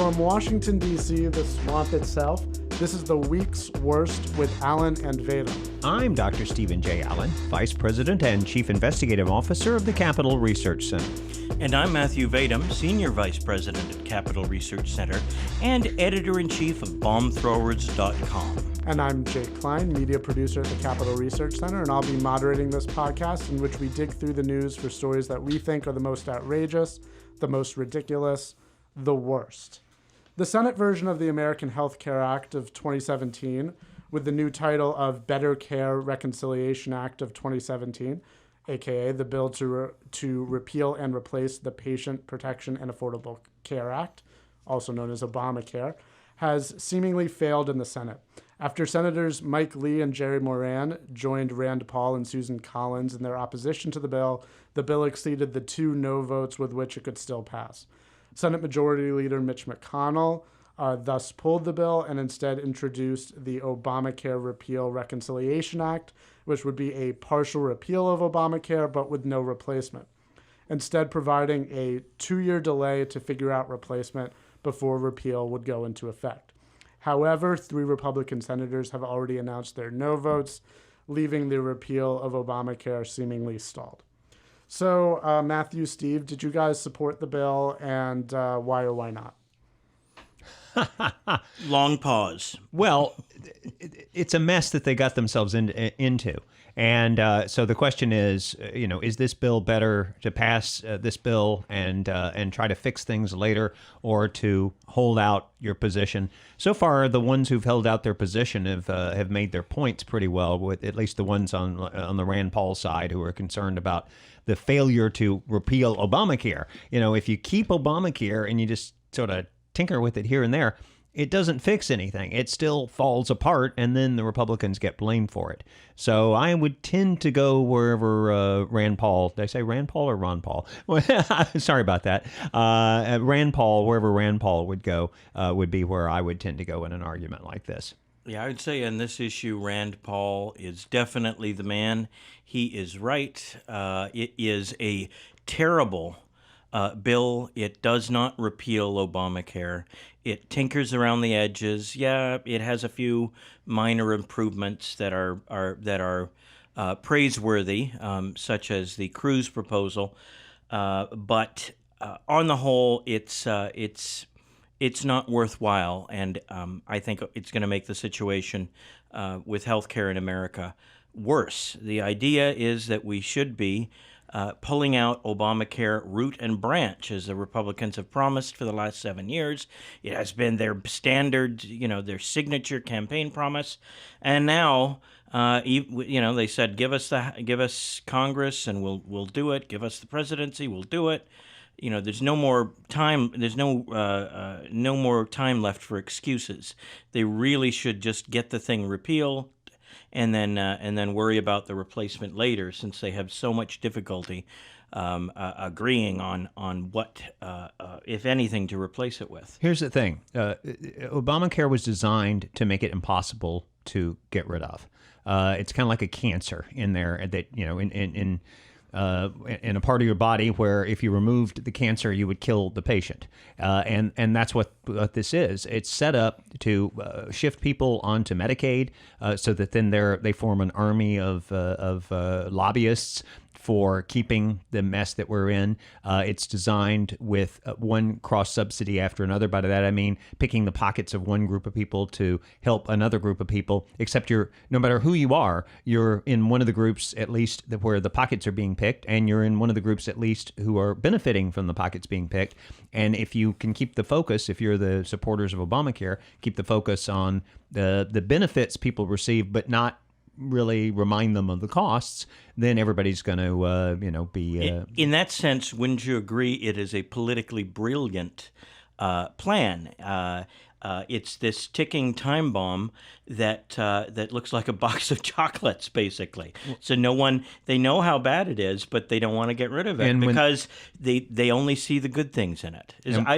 From Washington, D.C., the swamp itself, this is the week's worst with Allen and Vadum. I'm Dr. Stephen J. Allen, Vice President and Chief Investigative Officer of the Capitol Research Center. And I'm Matthew Vadum, Senior Vice President at Capitol Research Center and Editor-in-Chief of BombThrowers.com. And I'm Jake Klein, Media Producer at the Capitol Research Center, and I'll be moderating this podcast in which we dig through the news for stories that we think are the most outrageous, the most ridiculous, the worst. The Senate version of the American Health Care Act of 2017, with the new title of Better Care Reconciliation Act of 2017, aka the bill to repeal and replace the Patient Protection and Affordable Care Act, also known as Obamacare, has seemingly failed in the Senate. After Senators Mike Lee and Jerry Moran joined Rand Paul and Susan Collins in their opposition to the bill exceeded the 2 no votes with which it could still pass. Senate Majority Leader Mitch McConnell thus pulled the bill and instead introduced the Obamacare Repeal Reconciliation Act, which would be a partial repeal of Obamacare but with no replacement, instead providing a 2-year delay to figure out replacement before repeal would go into effect. However, 3 Republican senators have already announced their no votes, leaving the repeal of Obamacare seemingly stalled. So, Matthew, Steve, did you guys support the bill, and why or why not? Long pause. Well, it's a mess that they got themselves into. And so the question is, is this bill better to pass this bill and try to fix things later, or to hold out your position? So far, the ones who've held out their position have made their points pretty well, with at least the ones on the Rand Paul side who are concerned about the failure to repeal Obamacare. If you keep Obamacare and you just sort of tinker with it here and there, it doesn't fix anything. It still falls apart, and then the Republicans get blamed for it. So I would tend to go wherever Rand Paul, did I say Rand Paul or Ron Paul? Sorry about that. Rand Paul, wherever Rand Paul would go, would be where I would tend to go in an argument like this. Yeah, I would say on this issue, Rand Paul is definitely the man. He is right. It is a terrible bill. It does not repeal Obamacare. It tinkers around the edges. Yeah, it has a few minor improvements that are praiseworthy, such as the Cruz proposal. But on the whole, it's not worthwhile, and I think it's going to make the situation with healthcare in America worse. The idea is that we should be pulling out Obamacare root and branch, as the Republicans have promised for the last 7 years. It has been their standard, their signature campaign promise. And now, they said, give us Congress and we'll do it. Give us the presidency, we'll do it. There's no more time. There's no more time left for excuses. They really should just get the thing repealed, and then worry about the replacement later, since they have so much difficulty agreeing on what, if anything, to replace it with. Here's the thing: Obamacare was designed to make it impossible to get rid of. It's kind of like a cancer in there that in a part of your body where if you removed the cancer, you would kill the patient. And that's what this is. It's set up to shift people onto Medicaid so that then they form an army of lobbyists for keeping the mess that we're in. It's designed with one cross-subsidy after another. By that I mean picking the pockets of one group of people to help another group of people, except no matter who you are, you're in one of the groups at least where the pockets are being picked, and you're in one of the groups at least who are benefiting from the pockets being picked. And if you can keep the focus, if you're the supporters of Obamacare, keep the focus on the benefits people receive, but not really remind them of the costs, then everybody's going to, be... In that sense, wouldn't you agree it is a politically brilliant plan? It's this ticking time bomb that looks like a box of chocolates, basically. So they know how bad it is, but they don't want to get rid of it because they only see the good things in it.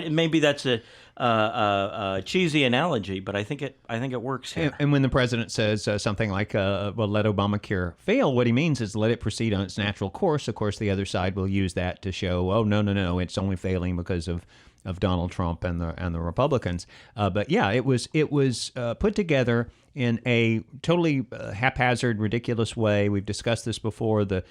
Maybe that's a cheesy analogy, but I think it works here. And when the president says something like, well, let Obamacare fail, what he means is let it proceed on its natural course. Of course, the other side will use that to show, oh, no, it's only failing because of Donald Trump and the Republicans. But yeah, it was put together in a totally haphazard, ridiculous way. We've discussed this before. The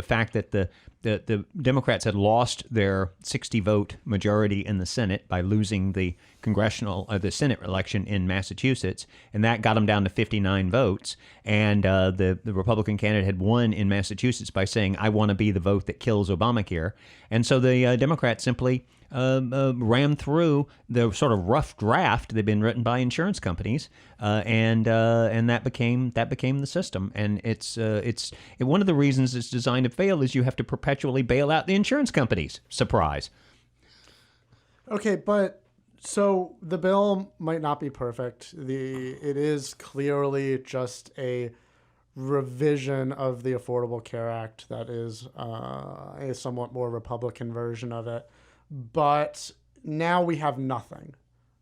fact that the Democrats had lost their 60-vote majority in the Senate by losing the the Senate election in Massachusetts, and that got them down to 59 votes. And the Republican candidate had won in Massachusetts by saying, "I want to be the vote that kills Obamacare." And so the Democrats simply ran through the sort of rough draft that had been written by insurance companies, and that became the system. And it's one of the reasons it's designed to fail is you have to perpetually bail out the insurance companies. Surprise. Okay, but so the bill might not be perfect. It is clearly just a revision of the Affordable Care Act that is a somewhat more Republican version of it. But now we have nothing.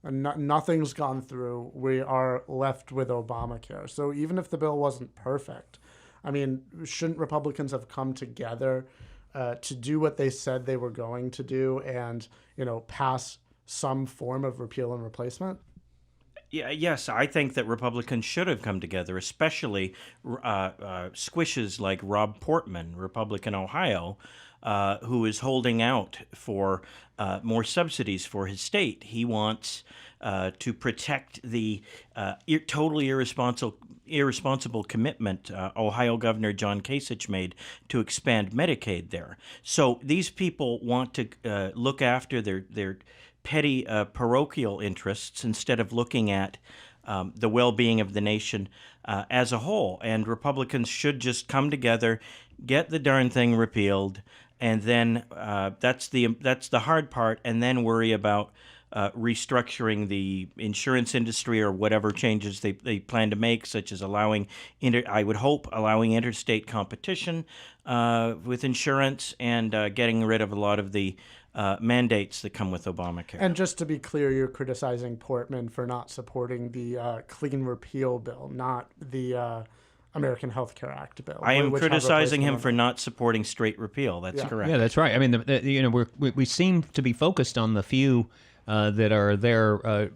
Nothing's gone through. We are left with Obamacare. So even if the bill wasn't perfect, I mean, shouldn't Republicans have come together to do what they said they were going to do and, pass some form of repeal and replacement? Yeah, yes, I think that Republicans should have come together, especially squishes like Rob Portman, Republican Ohio, who is holding out for more subsidies for his state. He wants to protect the totally irresponsible commitment Ohio Governor John Kasich made to expand Medicaid there. So these people want to look after their petty parochial interests instead of looking at the well-being of the nation as a whole. And Republicans should just come together, get the darn thing repealed, and then that's the hard part, and then worry about restructuring the insurance industry or whatever changes they plan to make, such as allowing interstate competition with insurance and getting rid of a lot of the mandates that come with Obamacare. And just to be clear, you're criticizing Portman for not supporting the clean repeal bill, not the American Health Care Act bill. I am criticizing him for not supporting straight repeal. That's correct. Yeah, that's right. I mean, we seem to be focused on the few that are there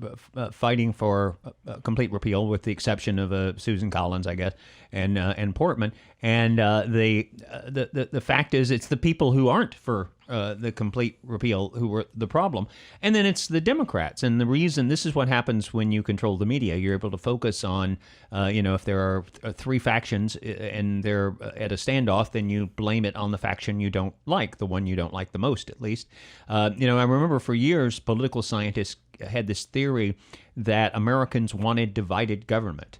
fighting for complete repeal, with the exception of Susan Collins, I guess, and Portman. And the fact is, it's the people who aren't for the complete repeal who were the problem. And then it's the Democrats. And the reason, this is what happens when you control the media. You're able to focus on, if there are three factions and they're at a standoff, then you blame it on the faction you don't like, the one you don't like the most, at least. I remember for years, political scientists had this theory that Americans wanted divided government.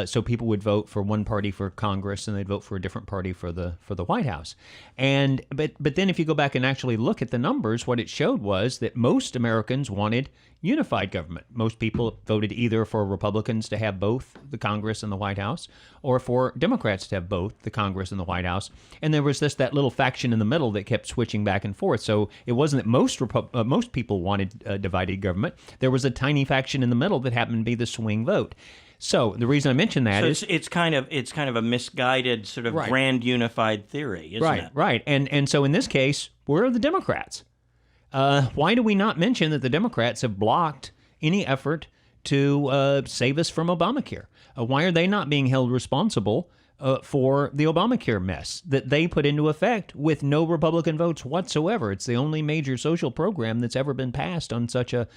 So people would vote for one party for Congress and they'd vote for a different party for the White House. But then if you go back and actually look at the numbers, what it showed was that most Americans wanted unified government. Most people voted either for Republicans to have both the Congress and the White House, or for Democrats to have both the Congress and the White House. And there was that little faction in the middle that kept switching back and forth. So it wasn't that most people wanted divided government. There was a tiny faction in the middle that happened to be the swing vote. So the reason I mention that is it's kind of a misguided sort of grand unified theory, isn't it? Right. And so in this case, where are the Democrats? Why do we not mention that the Democrats have blocked any effort to save us from Obamacare? Why are they not being held responsible for the Obamacare mess that they put into effect with no Republican votes whatsoever? It's the only major social program that's ever been passed on such a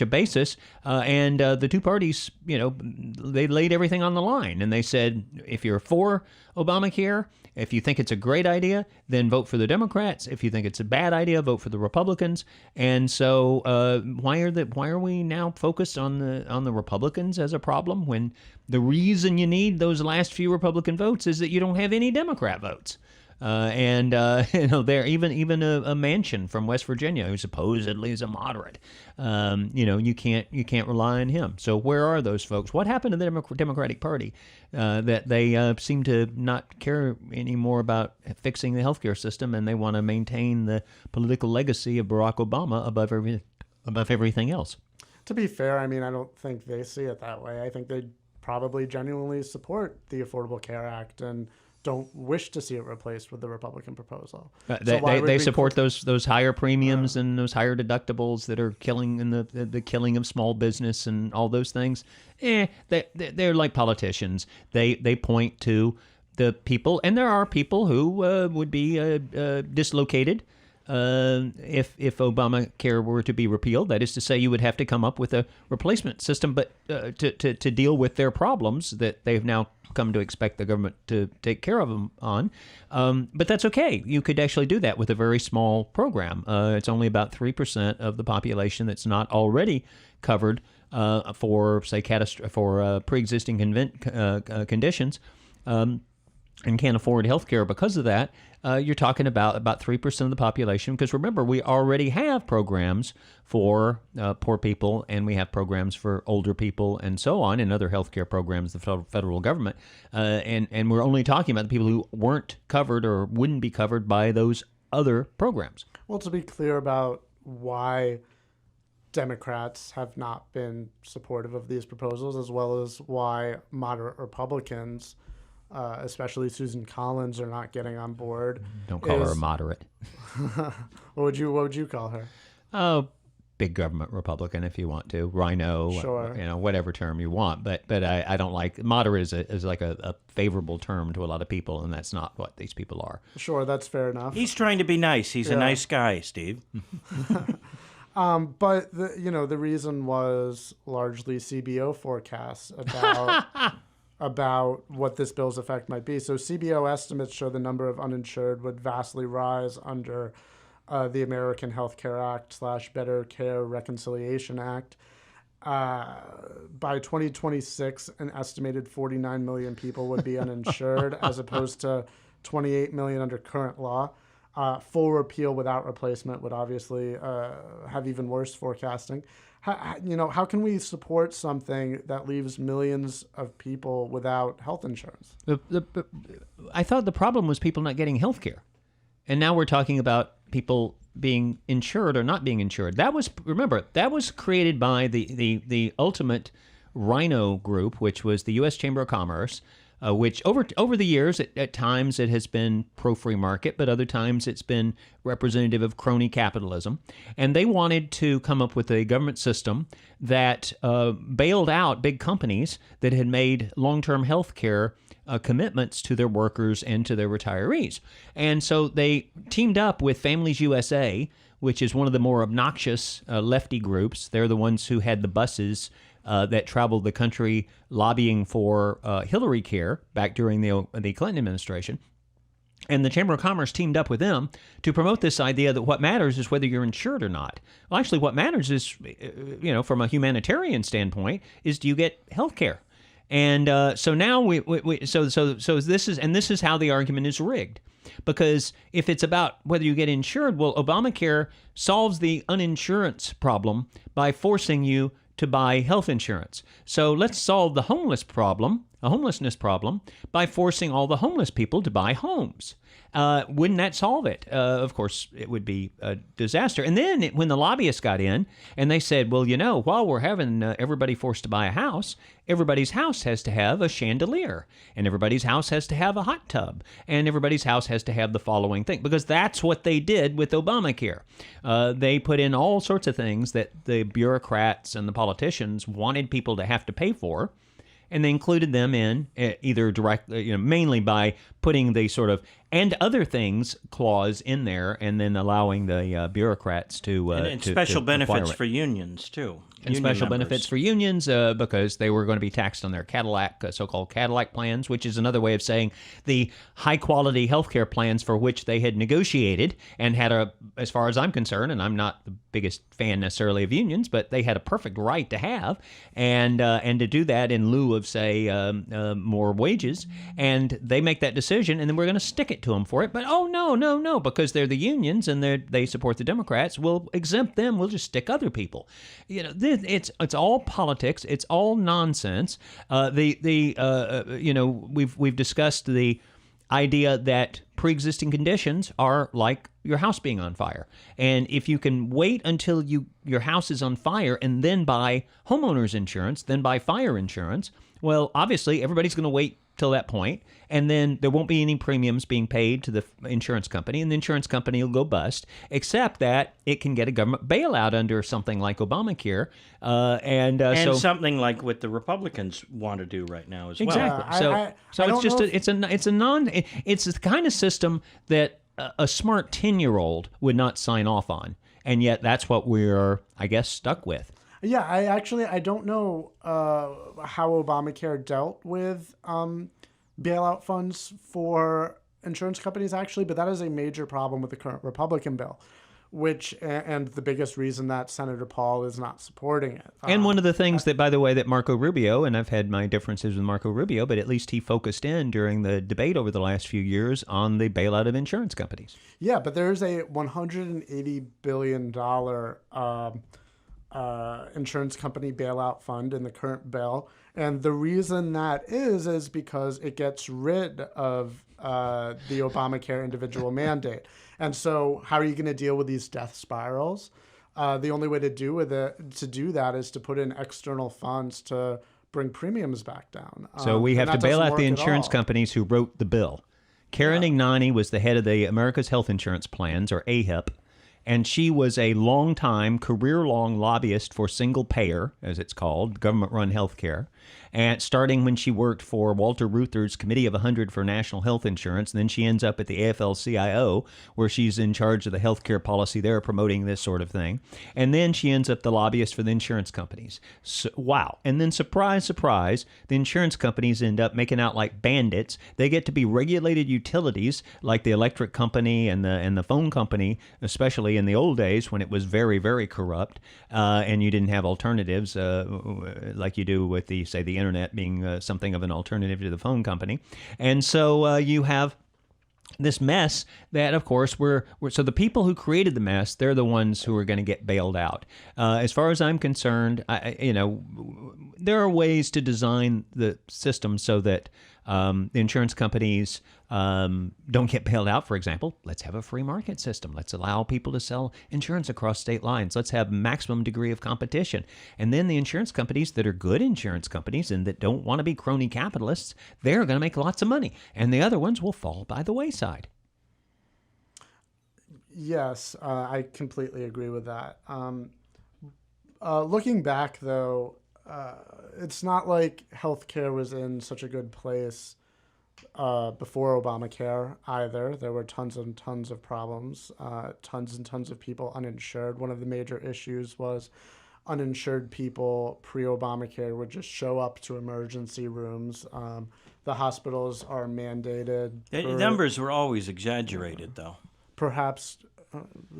basis. And the two parties, they laid everything on the line, and they said, if you're for Obamacare, if you think it's a great idea, then vote for the Democrats. If you think it's a bad idea, vote for the Republicans. And so, why are we now focused on the Republicans as a problem, when the reason you need those last few Republican votes is that you don't have any Democrat votes? There even a Manchin from West Virginia, who supposedly is a moderate. You can't rely on him. So where are those folks? What happened to the Democratic Party that they seem to not care anymore about fixing the healthcare system, and they want to maintain the political legacy of Barack Obama above everything else? To be fair, I mean, I don't think they see it that way. I think they probably genuinely support the Affordable Care Act and don't wish to see it replaced with the Republican proposal. They support those higher premiums and those higher deductibles that are killing in the killing of small business and all those things. They're like politicians. They point to the people, and there are people who would be dislocated if Obamacare were to be repealed. That is to say, you would have to come up with a replacement system, but to deal with their problems that they've now come to expect the government to take care of them on. But that's okay. You could actually do that with a very small program. It's only about 3% of the population that's not already covered for, say, pre-existing conditions. And can't afford health care because of that. You're talking about 3% of the population, because remember, we already have programs for poor people, and we have programs for older people and so on, and other health care programs, the federal government. And we're only talking about the people who weren't covered or wouldn't be covered by those other programs. Well, to be clear about why Democrats have not been supportive of these proposals, as well as why moderate Republicans, especially Susan Collins, are not getting on board. Don't call her a moderate. What would you call her? Oh, big government Republican if you want to. Rhino, sure. Whatever term you want. But I don't like moderate is like a favorable term to a lot of people, and that's not what these people are. Sure, that's fair enough. He's trying to be nice. He's a nice guy, Steve. But the reason was largely CBO forecasts about what this bill's effect might be. So CBO estimates show the number of uninsured would vastly rise under the American Health Care Act / Better Care Reconciliation Act. By 2026, an estimated 49 million people would be uninsured, as opposed to 28 million under current law. Full repeal without replacement would obviously have even worse forecasting. How can we support something that leaves millions of people without health insurance? I thought the problem was people not getting health care. And now we're talking about people being insured or not being insured. That was created by the ultimate Rhino group, which was the U.S. Chamber of Commerce, which over the years, at times it has been pro-free market, but other times it's been representative of crony capitalism. And they wanted to come up with a government system that bailed out big companies that had made long-term health care commitments to their workers and to their retirees. And so they teamed up with Families USA, which is one of the more obnoxious lefty groups. They're the ones who had the buses that traveled the country lobbying for Hillary care back during the Clinton administration. And the Chamber of Commerce teamed up with them to promote this idea that what matters is whether you're insured or not. Well, actually, what matters is, from a humanitarian standpoint, is do you get health care? And so now so this is how the argument is rigged. Because if it's about whether you get insured, well, Obamacare solves the uninsurance problem by forcing you to buy health insurance. So let's solve the homelessness problem, by forcing all the homeless people to buy homes. Wouldn't that solve it? Of course, it would be a disaster. And then when the lobbyists got in and they said, well, while we're having everybody forced to buy a house, everybody's house has to have a chandelier, and everybody's house has to have a hot tub, and everybody's house has to have the following thing, because that's what they did with Obamacare. They put in all sorts of things that the bureaucrats and the politicians wanted people to have to pay for, and they included them in either directly, mainly by putting the sort of and other things clause in there, and then allowing the bureaucrats to special benefits for unions too. And special benefits for unions because they were going to be taxed on their Cadillac, so-called Cadillac plans, which is another way of saying the high-quality healthcare plans for which they had negotiated and had as far as I'm concerned, and I'm not the biggest fan necessarily of unions, but they had a perfect right to have, and to do that in lieu of, say, more wages. And they make that decision, and then we're going to stick it to them for it. But no, because they're the unions and they support the Democrats, we'll exempt them. We'll just stick other people. It's all politics. It's all nonsense. We've discussed the idea that pre-existing conditions are like your house being on fire, and if you can wait until your house is on fire and then buy homeowners insurance, then buy fire insurance, well, obviously everybody's going to wait till that point, and then there won't be any premiums being paid to the insurance company, and the insurance company will go bust, except that it can get a government bailout under something like Obamacare, and so something like what the Republicans want to do right now as well. exactly. So I it's just it's the kind of system that a smart 10-year-old would not sign off on, and yet that's what we're, I guess, stuck with. Yeah, I don't know how Obamacare dealt with bailout funds for insurance companies, actually, but that is a major problem with the current Republican bill, and the biggest reason that Senator Paul is not supporting it. And one of the things that, by the way, that Marco Rubio, and I've had my differences with Marco Rubio, but at least he focused in during the debate over the last few years on the bailout of insurance companies. Yeah, but there's a $180 billion insurance company bailout fund in the current bill. And the reason that is because it gets rid of the Obamacare individual mandate. And so how are you going to deal with these death spirals? The only way to do that is to put in external funds to bring premiums back down. So we have to bail out the insurance companies who wrote the bill. Karen Ignani was the head of the America's Health Insurance Plans, or AHIP, and she was a long-time, career-long lobbyist for single payer, as it's called, government-run health care, and starting when she worked for Walter Reuther's Committee of 100 for National Health Insurance. And then she ends up at the AFL-CIO, where she's in charge of the health care policy there, promoting this sort of thing. And then she ends up the lobbyist for the insurance companies. So, wow. And then surprise, surprise, the insurance companies end up making out like bandits. They get to be regulated utilities like the electric company and the phone company, especially in the old days when it was very, very corrupt, and you didn't have alternatives like you do with the internet being something of an alternative to the phone company. And so you have this mess that, of course, so the people who created the mess, they're the ones who are going to get bailed out. As far as I'm concerned, there are ways to design the system so that the insurance companies don't get bailed out. For example, let's have a free market system. Let's allow people to sell insurance across state lines. Let's have maximum degree of competition. And then the insurance companies that are good insurance companies and that don't want to be crony capitalists, they're going to make lots of money. And the other ones will fall by the wayside. Yes, I completely agree with that. Looking back, though, it's not like healthcare was in such a good place before Obamacare either. There were tons and tons of problems, tons and tons of people uninsured. One of the major issues was uninsured people pre-Obamacare would just show up to emergency rooms. The hospitals are mandated. The numbers were always exaggerated, though. Perhaps,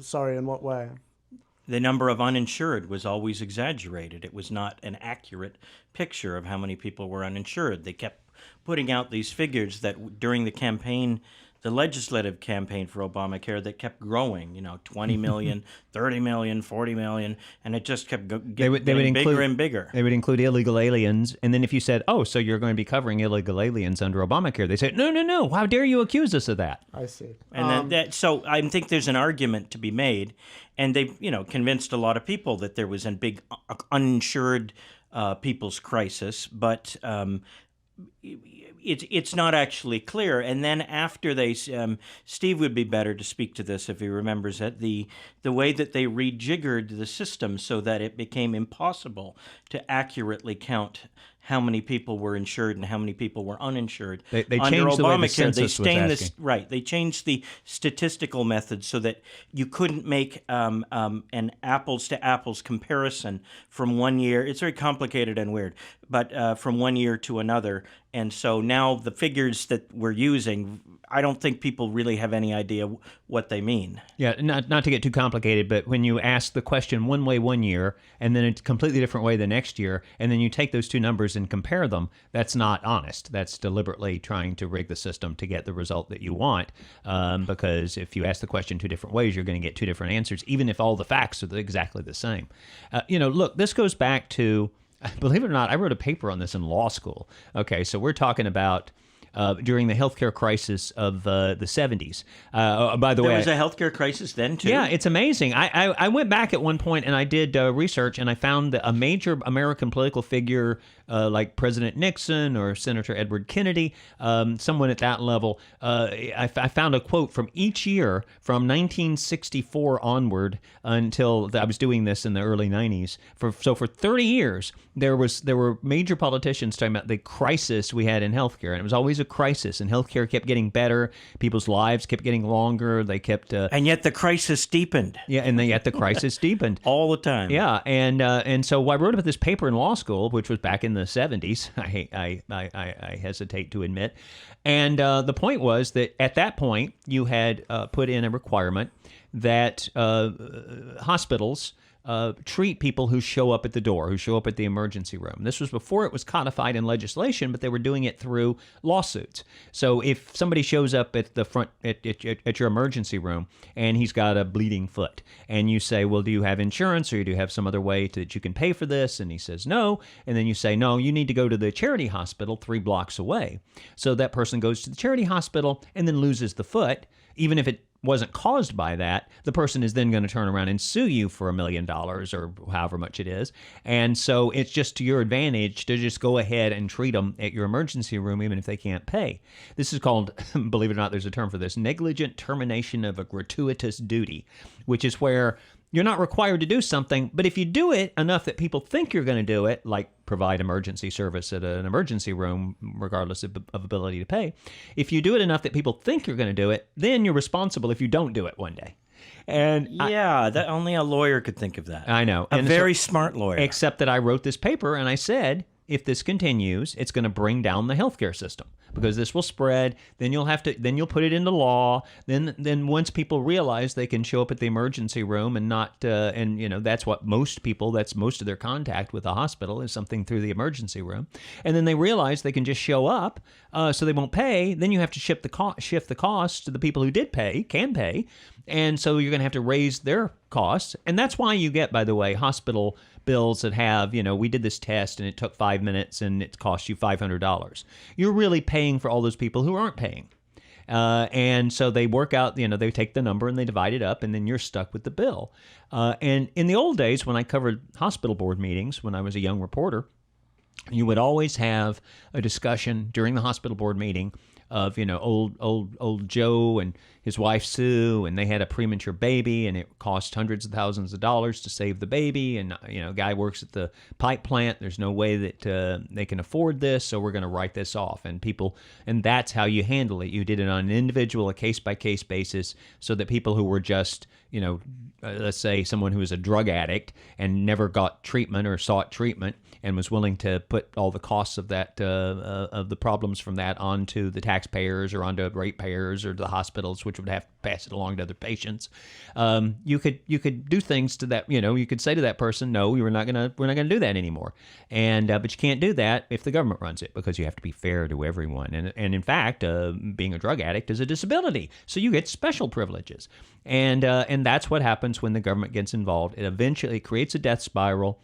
sorry, in what way? The number of uninsured was always exaggerated. It was not an accurate picture of how many people were uninsured. They kept putting out these figures that during the campaign, the legislative campaign for Obamacare, that kept growing, 20 million, 30 million, 40 million, and it just kept getting bigger and bigger. They would include illegal aliens, and then if you said, oh, so you're going to be covering illegal aliens under Obamacare, they said, no, how dare you accuse us of that? I see. And so I think there's an argument to be made, and they convinced a lot of people that there was a big uninsured people's crisis, but it's not actually clear. And then after they, Steve would be better to speak to this if he remembers it, the way that they rejiggered the system so that it became impossible to accurately count how many people were insured and how many people were uninsured. They Under changed the way the Obamacare, census was asking. They changed the statistical method so that you couldn't make an apples to apples comparison from one year. It's very complicated and weird, but from one year to another. And so now the figures that we're using, I don't think people really have any idea what they mean. Yeah, not to get too complicated, but when you ask the question one way one year and then a completely different way the next year, and then you take those two numbers and compare them, that's not honest. That's deliberately trying to rig the system to get the result that you want, because if you ask the question two different ways, you're going to get two different answers, even if all the facts are exactly the same. Look, this goes back to, believe it or not, I wrote a paper on this in law school. Okay, so we're talking about during the healthcare crisis of the 70s. By the way, There was a healthcare crisis then, too? yeah, it's amazing. I went back at one point and I did research, and I found that a major American political figure like President Nixon or Senator Edward Kennedy, someone at that level, I found a quote from each year from 1964 onward until I was doing this in the early 90s. So for 30 years, there were major politicians talking about the crisis we had in healthcare, and it was always a crisis, and healthcare kept getting better. People's lives kept getting longer. They kept... and yet the crisis deepened. Yeah, and yet the crisis deepened. All the time. Yeah, and so I wrote about this paper in law school, which was back in the 70s. I hesitate to admit, and the point was that at that point you had put in a requirement that hospitals treat people who show up at the door, who show up at the emergency room. This was before it was codified in legislation, but they were doing it through lawsuits. So if somebody shows up at the front at your emergency room and he's got a bleeding foot, and you say, well, do you have insurance, or do you have some other way that you can pay for this? And he says no. And then you say, no, you need to go to the charity hospital 3 blocks away. So that person goes to the charity hospital and then loses the foot, even if it wasn't caused by that. The person is then going to turn around and sue you for $1 million or however much it is. And so it's just to your advantage to just go ahead and treat them at your emergency room, even if they can't pay. This is called, believe it or not, there's a term for this, negligent termination of a gratuitous duty, which is where you're not required to do something, but if you do it enough that people think you're going to do it, like provide emergency service at an emergency room, regardless of ability to pay, if you do it enough that people think you're going to do it, then you're responsible if you don't do it one day. And that only a lawyer could think of that. I know. A very smart lawyer. Except that I wrote this paper and I said, if this continues, it's going to bring down the healthcare system, because this will spread. Then you'll put it into law. Then once people realize they can show up at the emergency room and not, that's what most people, that's most of their contact with the hospital is something through the emergency room. And then they realize they can just show up, so they won't pay. Then you have to shift the cost to the people who can pay. And so you're going to have to raise their costs. And that's why you get, by the way, hospital bills that have, we did this test and it took 5 minutes and it cost you $500. You're really paying for all those people who aren't paying. And so they work out, they take the number and they divide it up, and then you're stuck with the bill. And in the old days, when I covered hospital board meetings, when I was a young reporter, you would always have a discussion during the hospital board meeting of, old Joe and his wife Sue, and they had a premature baby, and it cost hundreds of thousands of dollars to save the baby. And, a guy works at the pipe plant. There's no way that they can afford this, so we're going to write this off. And that's how you handle it. You did it on an individual, a case-by-case basis, so that people who were just, let's say someone who was a drug addict and never got treatment or sought treatment and was willing to put all the costs of that, of the problems from that onto the taxpayers or onto ratepayers or the hospitals, which would have to pass it along to other patients. You could do things to that. You could say to that person, no, we're not gonna do that anymore. And but you can't do that if the government runs it, because you have to be fair to everyone. And in fact, being a drug addict is a disability, so you get special privileges. And that's what happens when the government gets involved. It eventually creates a death spiral.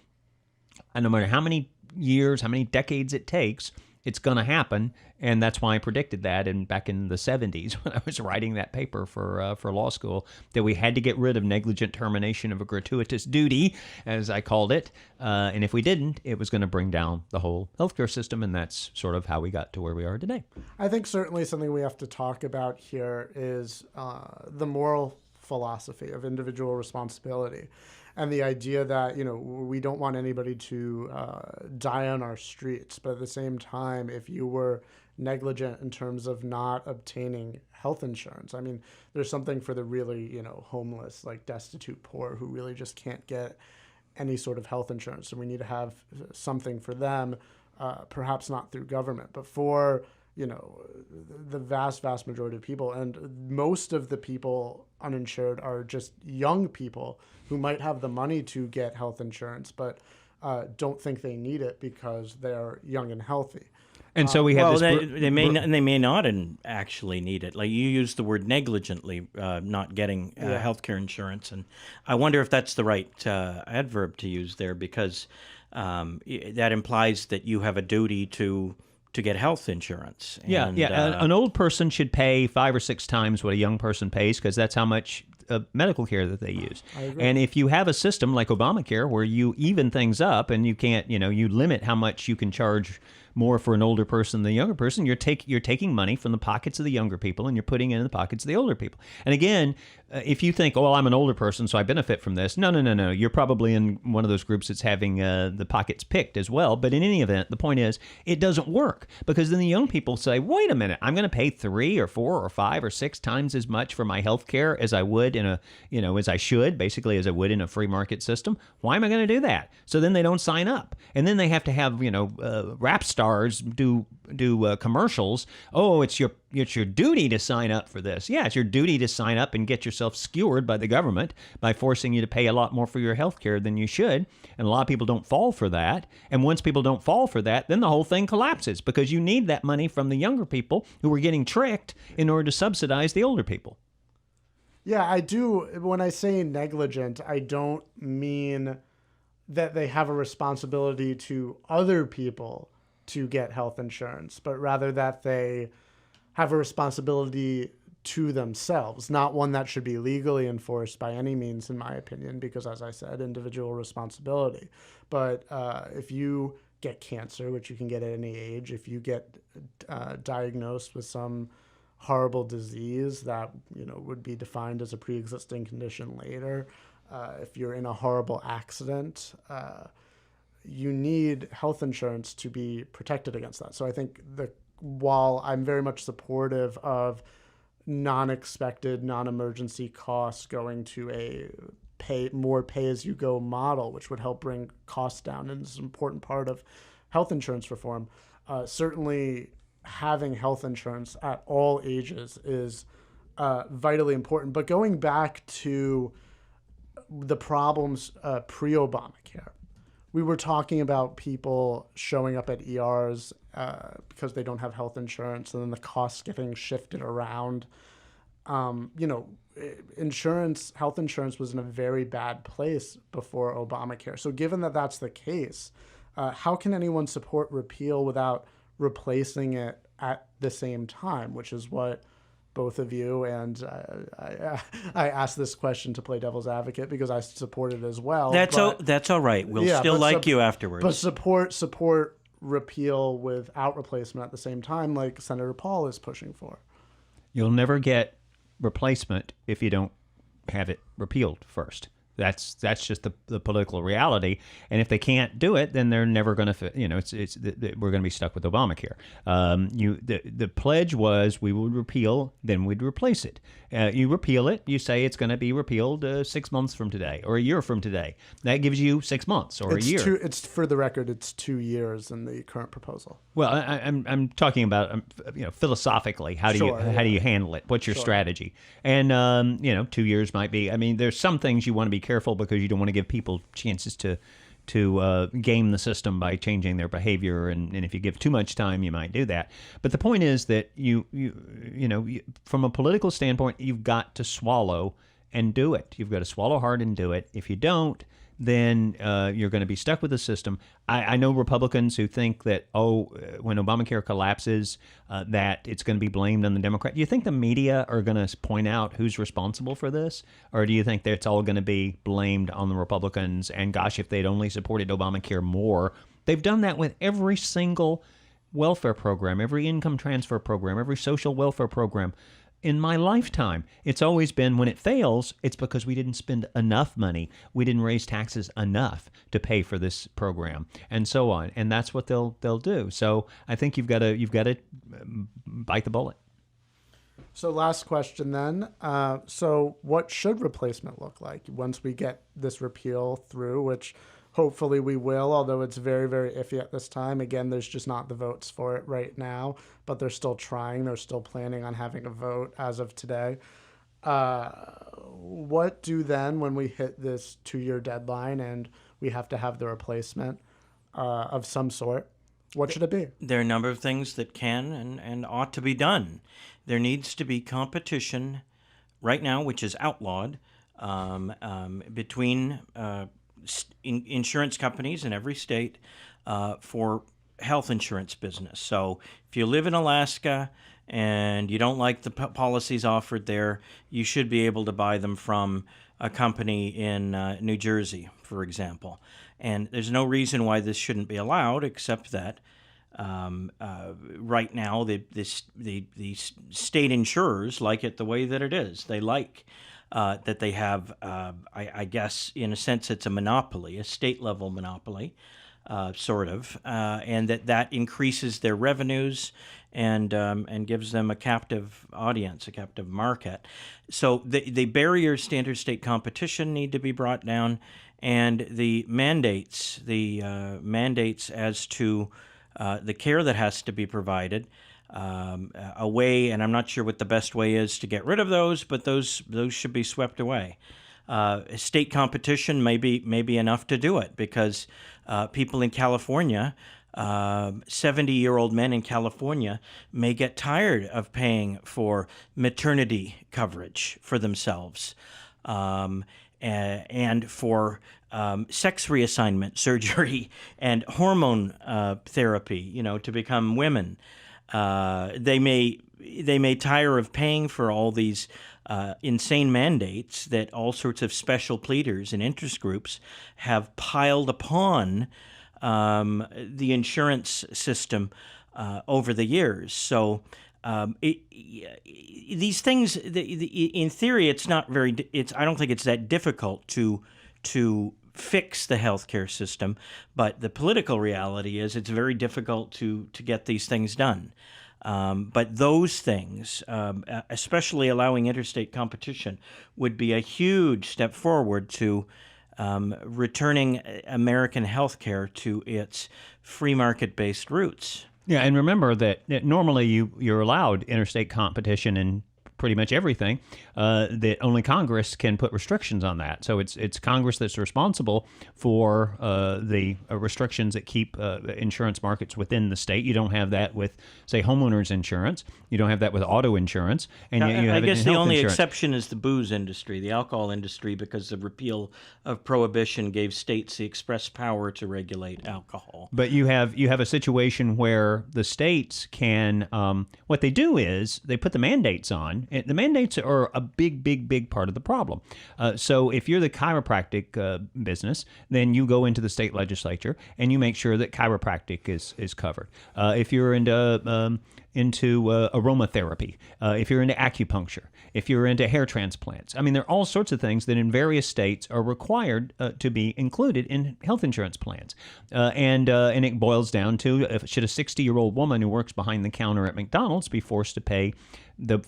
And no matter how many years, how many decades it takes, it's going to happen. And that's why I predicted that back in the 70s when I was writing that paper for law school, that we had to get rid of negligent termination of a gratuitous duty, as I called it. And if we didn't, it was going to bring down the whole healthcare system. And that's sort of how we got to where we are today. I think certainly something we have to talk about here is the moral philosophy of individual responsibility. And the idea that, we don't want anybody to die on our streets. But at the same time, if you were negligent in terms of not obtaining health insurance, I mean, there's something for the really, homeless, like destitute poor, who really just can't get any sort of health insurance. So we need to have something for them, perhaps not through government, but for the vast majority of people. And most of the people uninsured are just young people who might have the money to get health insurance, but don't think they need it because they're young and healthy. And so we have they may not actually need it. Like you used the word negligently, not getting health care insurance. And I wonder if that's the right adverb to use there, because that implies that you have a duty to to get health insurance. And, An old person should pay 5 or 6 times what a young person pays because that's how much medical care that they use. And if you have a system like Obamacare where you even things up and you can't, you limit how much you can charge more for an older person than the younger person, you're taking money from the pockets of the younger people and you're putting it in the pockets of the older people. And again, if you think, oh, well, I'm an older person, so I benefit from this. No. You're probably in one of those groups that's having the pockets picked as well. But in any event, the point is, it doesn't work because then the young people say, wait a minute, I'm going to pay 3 or 4 or 5 or 6 times as much for my health care as I would in as I would in a free market system. Why am I going to do that? So then they don't sign up. And then they have to have, rap stars do commercials. Oh, it's your duty to sign up for this. Yeah, it's your duty to sign up and get yourself skewered by the government by forcing you to pay a lot more for your health care than you should. And a lot of people don't fall for that. And once people don't fall for that, then the whole thing collapses because you need that money from the younger people who are getting tricked in order to subsidize the older people. Yeah, I do. When I say negligent, I don't mean that they have a responsibility to other people to get health insurance, but rather that they have a responsibility to themselves, not one that should be legally enforced by any means, in my opinion, because as I said, individual responsibility. But if you get cancer, which you can get at any age, if you get diagnosed with some horrible disease that would be defined as a pre-existing condition later, if you're in a horrible accident, you need health insurance to be protected against that. So I think while I'm very much supportive of non-expected, non-emergency costs going to a pay-as-you-go model, which would help bring costs down, and is an important part of health insurance reform, certainly having health insurance at all ages is vitally important. But going back to the problems pre-Obamacare, we were talking about people showing up at ERs because they don't have health insurance, and then the costs getting shifted around. Health insurance was in a very bad place before Obamacare. So given that that's the case, how can anyone support repeal without replacing it at the same time, which is what both of you and I asked this question to play devil's advocate because I support it as well. That's all right. We'll still like you afterwards. But support repeal without replacement at the same time, like Senator Paul is pushing for. You'll never get replacement if you don't have it repealed first. That's just the political reality. And if they can't do it, then they're never going to. We're going to be stuck with Obamacare. The pledge was we would repeal, then we'd replace it. You repeal it, you say it's going to be repealed 6 months from today or a year from today. That gives you 6 months or a year. It's for the record, it's 2 years in the current proposal. Well, I'm talking about philosophically, how do you handle it? What's your strategy? And 2 years might be. I mean, there's some things you want to be careful because you don't want to give people chances to game the system by changing their behavior, and if you give too much time, you might do that. But the point is that you from a political standpoint, you've got to swallow and do it. You've got to swallow hard and do it. If you don't, then you're going to be stuck with the system. I know Republicans who think that, when Obamacare collapses, that it's going to be blamed on the Democrats. Do you think the media are going to point out who's responsible for this? Or do you think that it's all going to be blamed on the Republicans? And gosh, if they'd only supported Obamacare more. They've done that with every single welfare program, every income transfer program, every social welfare program. In my lifetime, it's always been when it fails, it's because we didn't spend enough money. We didn't raise taxes enough to pay for this program, and so on. And that's what they'll do. So I think you've got to bite the bullet. So last question then. So what should replacement look like once we get this repeal through, which hopefully we will, although it's very, very iffy at this time. Again, there's just not the votes for it right now, but they're still trying. They're still planning on having a vote as of today. What do then when we hit this 2-year deadline and we have to have the replacement of some sort? What should it be? There are a number of things that can and ought to be done. There needs to be competition right now, which is outlawed, between insurance companies in every state for health insurance business. So if you live in Alaska and you don't like the policies offered there, you should be able to buy them from a company in New Jersey, for example. And there's no reason why this shouldn't be allowed, except that right now the state insurers like it the way that it is. They like that they have, I guess, in a sense, it's a monopoly, a state-level monopoly, sort of, and that increases their revenues and gives them a captive audience, a captive market. So the barriers to interstate competition need to be brought down, and the mandates as to the care that has to be provided, a way, and I'm not sure what the best way is to get rid of those, but those should be swept away. State competition may be enough to do it, because people in California, 70-year-old men in California, may get tired of paying for maternity coverage for themselves, and for sex reassignment surgery and hormone therapy, to become women. They may tire of paying for all these insane mandates that all sorts of special pleaders and interest groups have piled upon the insurance system over the years. So these things, in theory, it's not very. I don't think it's that difficult to fix the healthcare system, but the political reality is it's very difficult to get these things done. But those things, especially allowing interstate competition, would be a huge step forward to returning American healthcare to its free market-based roots. Yeah, and remember that normally you're allowed interstate competition in pretty much everything, that only Congress can put restrictions on that. So it's Congress that's responsible for the restrictions that keep insurance markets within the state. You don't have that with, say, homeowners insurance. You don't have that with auto insurance. And you have I guess it in the only insurance. exception is the booze industry, the alcohol industry, because the repeal of prohibition gave states the express power to regulate alcohol. But you have a situation where the states can, what they do is they put the mandates on. And the mandates are a big part of the problem. So if you're the chiropractic business, then you go into the state legislature and you make sure that chiropractic is covered. If you're into aromatherapy, if you're into acupuncture, if you're into hair transplants. I mean, there are all sorts of things that in various states are required to be included in health insurance plans. And it boils down to, should a 60-year-old woman who works behind the counter at McDonald's be forced to pay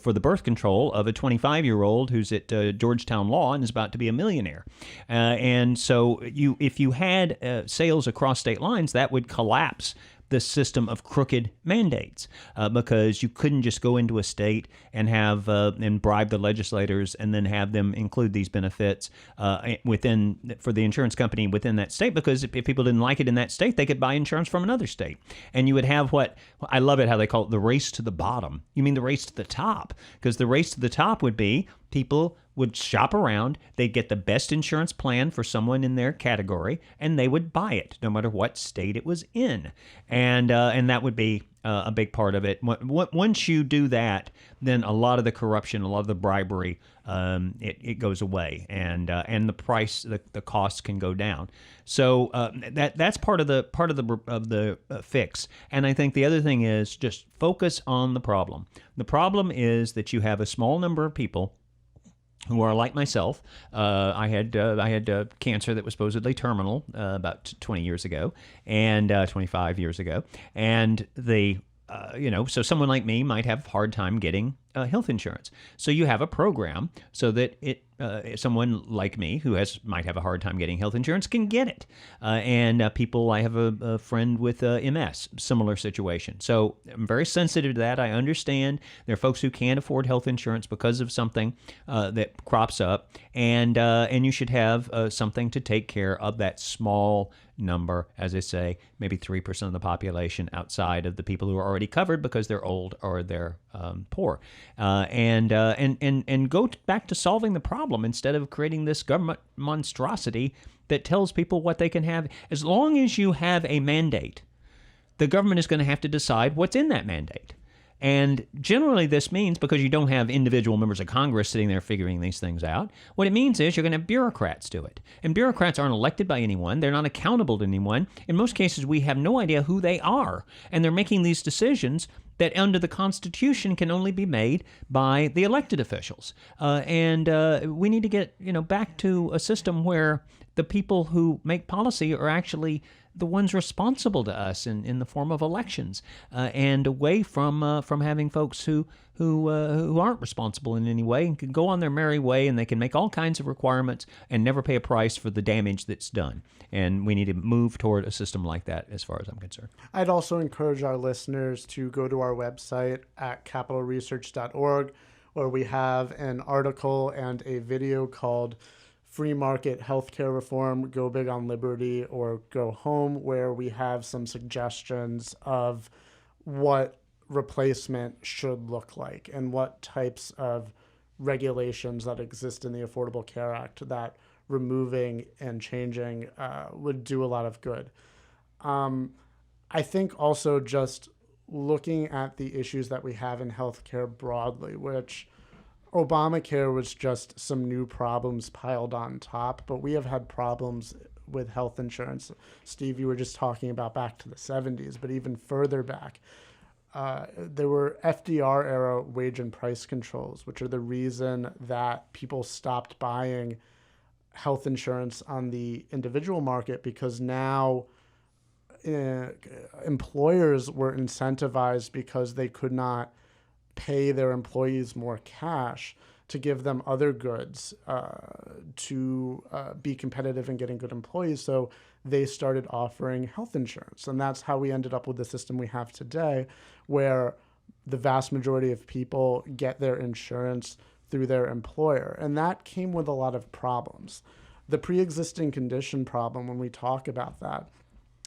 for the birth control of a 25-year-old who's at Georgetown Law and is about to be a millionaire? And so if you had sales across state lines, that would collapse the system of crooked mandates, because you couldn't just go into a state and have and bribe the legislators and then have them include these benefits for the insurance company within that state, because if people didn't like it in that state, they could buy insurance from another state. And you would have what, I love it how they call it the race to the bottom. You mean the race to the top? Because the race to the top would be people would shop around, they'd get the best insurance plan for someone in their category, and they would buy it, no matter what state it was in. And that would be a big part of it. Once you do that, then a lot of the corruption, a lot of the bribery, it goes away, and the price, the costs can go down. So that's part of the fix. And I think the other thing is just focus on the problem. The problem is that you have a small number of people who are like myself. I had cancer that was supposedly terminal about 20 years ago, and 25 years ago, and so someone like me might have a hard time getting health insurance. So you have a program so that someone like me who might have a hard time getting health insurance can get it. And people, I have a friend with MS, similar situation. So I'm very sensitive to that. I understand there are folks who can't afford health insurance because of something that crops up, and you should have something to take care of that small number, as I say, maybe 3% of the population outside of the people who are already covered because they're old or they're poor, and go back to solving the problem instead of creating this government monstrosity that tells people what they can have. As long as you have a mandate the government is going to have to decide what's in that mandate. And generally this means, because you don't have individual members of Congress sitting there figuring these things out, what it means is you're going to have bureaucrats do it. And bureaucrats aren't elected by anyone. They're not accountable to anyone. In most cases, we have no idea who they are. And they're making these decisions that under the Constitution can only be made by the elected officials. And we need to get back to a system where the people who make policy are actually the ones responsible to us in the form of elections, and away from having folks who aren't responsible in any way and can go on their merry way, and they can make all kinds of requirements and never pay a price for the damage that's done. And we need to move toward a system like that, as far as I'm concerned. I'd also encourage our listeners to go to our website at capitalresearch.org, where we have an article and a video called Free Market Healthcare Reform, Go Big on Liberty or Go Home, where we have some suggestions of what replacement should look like and what types of regulations that exist in the Affordable Care Act that removing and changing would do a lot of good. I think also just looking at the issues that we have in healthcare broadly, which Obamacare was just some new problems piled on top, but we have had problems with health insurance. Steve, you were just talking about back to the 70s, but even further back, there were FDR-era wage and price controls, which are the reason that people stopped buying health insurance on the individual market, because now employers were incentivized because they could not pay their employees more cash to give them other goods to be competitive in getting good employees. So they started offering health insurance. And that's how we ended up with the system we have today, where the vast majority of people get their insurance through their employer. And that came with a lot of problems. The pre-existing condition problem, when we talk about that,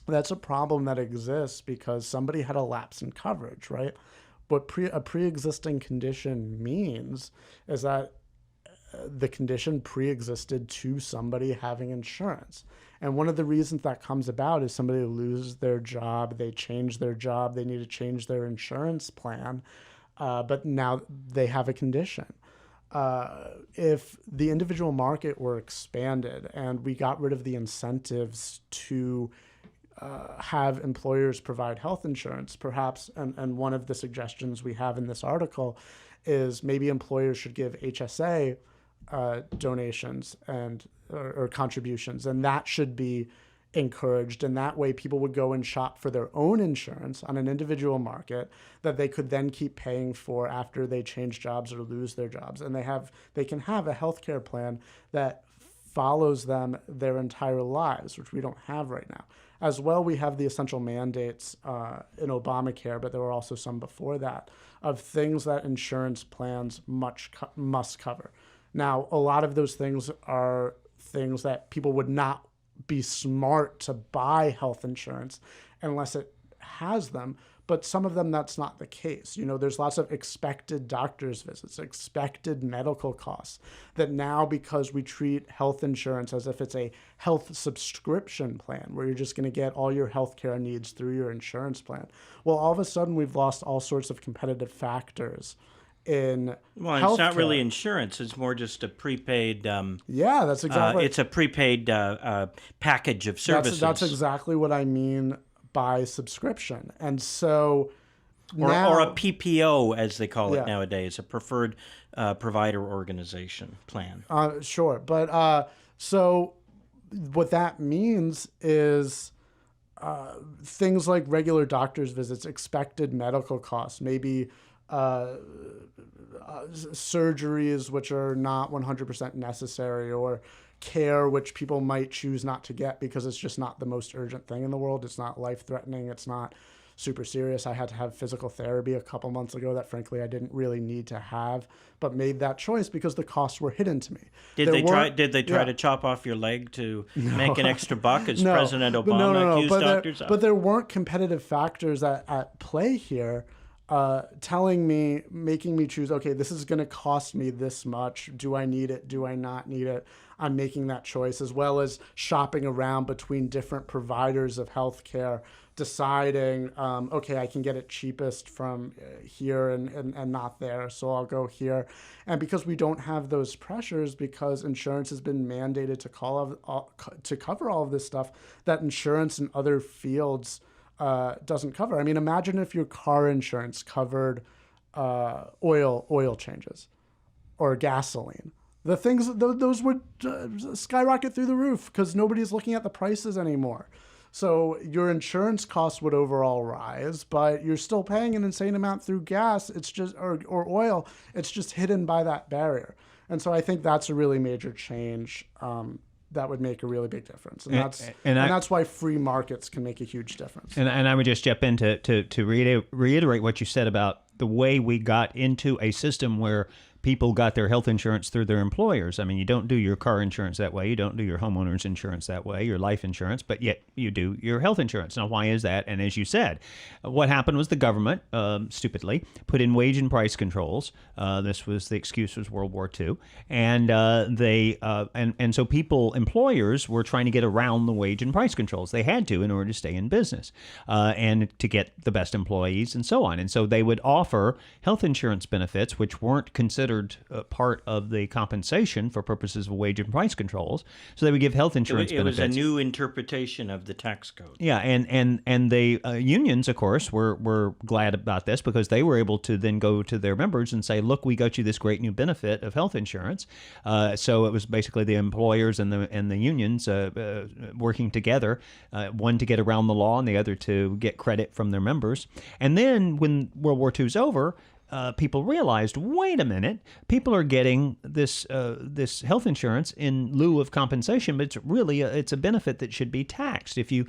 that's a problem that exists because somebody had a lapse in coverage, right? What a pre-existing condition means is that the condition pre-existed to somebody having insurance. And one of the reasons that comes about is somebody loses their job, they change their job, they need to change their insurance plan, but now they have a condition. If the individual market were expanded and we got rid of the incentives to have employers provide health insurance, perhaps, and one of the suggestions we have in this article is maybe employers should give HSA donations or contributions, and that should be encouraged. And that way people would go and shop for their own insurance on an individual market that they could then keep paying for after they change jobs or lose their jobs. And they can have a healthcare plan that follows them their entire lives, which we don't have right now. As well, we have the essential mandates in Obamacare, but there were also some before that, of things that insurance plans must cover. Now, a lot of those things are things that people would not be smart to buy health insurance unless it has them. But some of them, that's not the case. There's lots of expected doctor's visits, expected medical costs that now, because we treat health insurance as if it's a health subscription plan where you're just going to get all your healthcare needs through your insurance plan. Well, all of a sudden we've lost all sorts of competitive factors in healthcare. It's not really insurance. It's more just a prepaid. Yeah, that's exactly. It's a prepaid package of services. That's exactly what I mean by subscription. And so or a PPO, as they call it nowadays, a preferred provider organization plan. Sure. But so what that means is things like regular doctor's visits, expected medical costs, maybe surgeries which are not 100% necessary, or care which people might choose not to get because it's just not the most urgent thing in the world. It's not life-threatening. It's not super serious. I had to have physical therapy a couple months ago that, frankly, I didn't really need to have, but made that choice because the costs were hidden to me. Did they try to chop off your leg to make an extra buck, as President Obama accused doctors of? But there weren't competitive factors at play here. making me choose, okay, this is going to cost me this much. Do I need it? Do I not need it? I'm making that choice, as well as shopping around between different providers of healthcare, deciding, okay, I can get it cheapest from here and not there, so I'll go here. And because we don't have those pressures, because insurance has been mandated to cover all of this stuff that insurance in other fields doesn't cover. I mean, imagine if your car insurance covered oil changes or gasoline. The things, those would skyrocket through the roof because nobody's looking at the prices anymore. So your insurance costs would overall rise, but you're still paying an insane amount through gas. It's just or oil. It's just hidden by that barrier. And so I think that's a really major change that would make a really big difference. And that's why free markets can make a huge difference. And I would just jump in to reiterate what you said about the way we got into a system where people got their health insurance through their employers. I mean, you don't do your car insurance that way. You don't do your homeowner's insurance that way, your life insurance, but yet you do your health insurance. Now, why is that? And as you said, what happened was the government, stupidly, put in wage and price controls. This was the excuse was World War II. And so employers were trying to get around the wage and price controls. They had to in order to stay in business and to get the best employees and so on. And so they would offer health insurance benefits, which weren't considered part of the compensation for purposes of wage and price controls. So they would give health insurance benefits. It was a new interpretation of the tax code. Yeah, and the unions, of course, were glad about this because they were able to then go to their members and say, look, we got you this great new benefit of health insurance. So it was basically the employers and the unions working together, one to get around the law and the other to get credit from their members. And then when World War II's over, people realized, wait a minute, people are getting this health insurance in lieu of compensation, but it's really it's a benefit that should be taxed. If you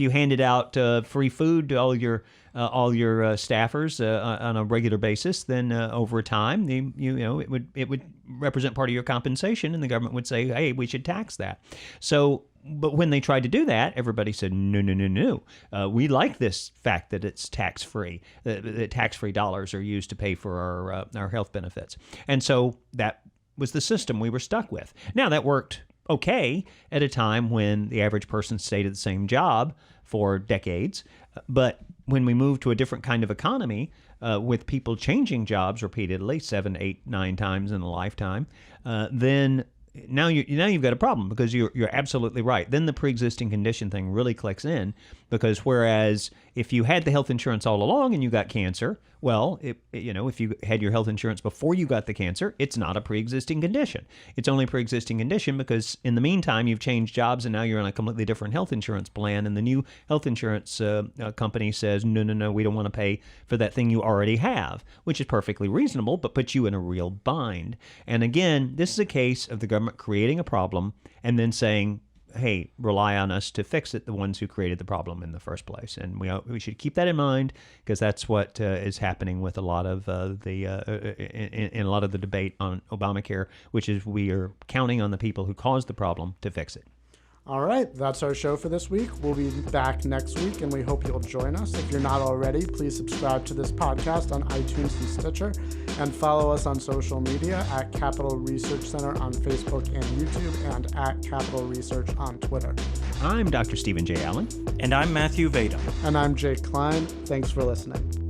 handed out free food to all your staffers on a regular basis, then over time, it would represent part of your compensation, and the government would say, hey, we should tax that. But when they tried to do that, everybody said, no. We like this fact that it's tax-free, that tax-free dollars are used to pay for our health benefits. And so that was the system we were stuck with. Now, that worked okay at a time when the average person stayed at the same job for decades. But when we moved to a different kind of economy, with people changing jobs repeatedly, 7, 8, 9 times in a lifetime, then now you've got a problem because you're absolutely right. Then the pre-existing condition thing really clicks in because whereas if you had the health insurance all along and you got cancer, well, if you had your health insurance before you got the cancer, it's not a pre-existing condition. It's only a pre-existing condition because in the meantime you've changed jobs and now you're on a completely different health insurance plan, and the new health insurance company says, no, we don't want to pay for that thing you already have, which is perfectly reasonable, but puts you in a real bind. And again, this is a case of the government creating a problem and then saying, hey, rely on us to fix it, the ones who created the problem in the first place. And we should keep that in mind because that's what is happening with a lot of in a lot of the debate on Obamacare, which is we are counting on the people who caused the problem to fix it. All right, that's our show for this week. We'll be back next week, and we hope you'll join us. If you're not already, please subscribe to this podcast on iTunes and Stitcher, and follow us on social media at Capital Research Center on Facebook and YouTube, and at Capital Research on Twitter. I'm Dr. Stephen J. Allen. And I'm Matthew Vadum. And I'm Jake Klein. Thanks for listening.